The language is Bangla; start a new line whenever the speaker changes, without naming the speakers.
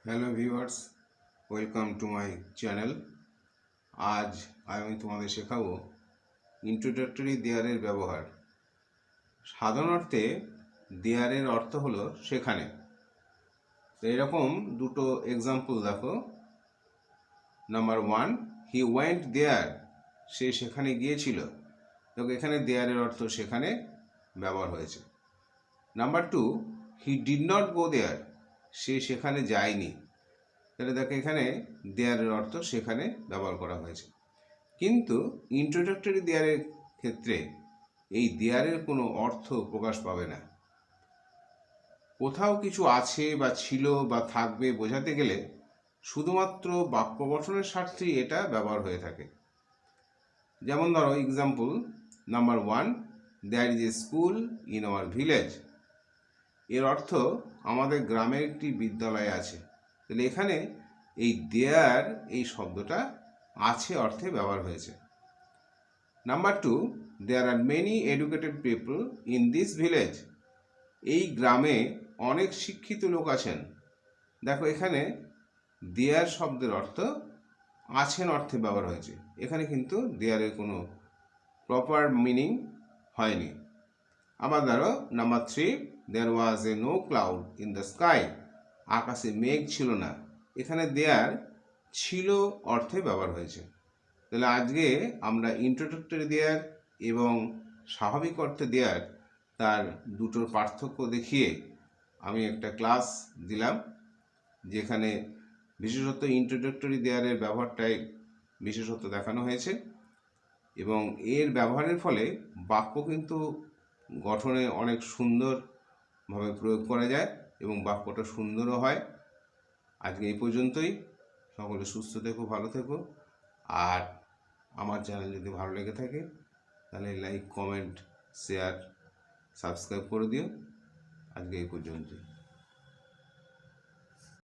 Hello viewers, welcome to my channel. আজ আমি তোমাদের শেখাবো ইন্ট্রোডাক্টরি দেয়ারের ব্যবহার। সাধারণ অর্থে দেয়ারের অর্থ হলো সেখানে। তো এরকম দুটো এক্সাম্পল দেখো। নাম্বার 1, হি ওয়েন্ট দেয়ার, সে সেখানে গিয়েছিল। দেখো এখানে দেয়ারের অর্থ সেখানে ব্যবহার হয়েছে। Number 2, he did not go there, সে সেখানে যায়নি। তাহলে দেখো এখানে দেয়ারের অর্থ সেখানে ব্যবহার করা হয়েছে। কিন্তু ইন্ট্রোডাক্টরি দেয়ারের ক্ষেত্রে এই দেয়ারের কোনো অর্থ প্রকাশ পাবে না। কোথাও কিছু আছে বা ছিল বা থাকবে বোঝাতে গেলে শুধুমাত্র বাক্য গঠনের স্বার্থেই এটা ব্যবহার হয়ে থাকে। যেমন ধরো example number 1, there is a school in our village. এর অর্থ আমাদের গ্রামের একটি বিদ্যালয় আছে। তাহলে এখানে এই দেয়ার এই শব্দটা আছে অর্থে ব্যবহার হয়েছে। Number 2, there are many educated people in this village. এই গ্রামে অনেক শিক্ষিত লোক আছেন। দেখো এখানে দেয়ার শব্দের অর্থ আছেন অর্থে ব্যবহার হয়েছে। এখানে কিন্তু দেয়ারের কোনো প্রপার মিনিং হয়নি। আবার ধরো number 3, there was a no cloud in the sky. আকাশে মেঘ ছিল না। এখানে দেয়ার ছিল অর্থে ব্যবহার হয়েছে। তাহলে আজকে আমরা ইন্ট্রোডাক্টরি দেয়ার এবং স্বাভাবিক অর্থে দেয়ার তার দুটোর পার্থক্য দেখিয়ে আমি একটা ক্লাস দিলাম, যেখানে বিশেষত ইন্ট্রোডাক্টরি দেয়ারের ব্যবহারটাই বিশেষত দেখানো হয়েছে। এবং এর ব্যবহারের ফলে বাক্য কিন্তু গঠনে অনেক সুন্দরভাবে প্রয়োগ করা যায় এবং বাক্যটা সুন্দরও হয়। আজকে এই পর্যন্তই। সকলে সুস্থ থেকো, ভালো থেকো। আর আমার চ্যানেল যদি ভালো লেগে থাকে তাহলে লাইক, কমেন্ট, শেয়ার, সাবস্ক্রাইব করে দিও। আজকে এই পর্যন্তই।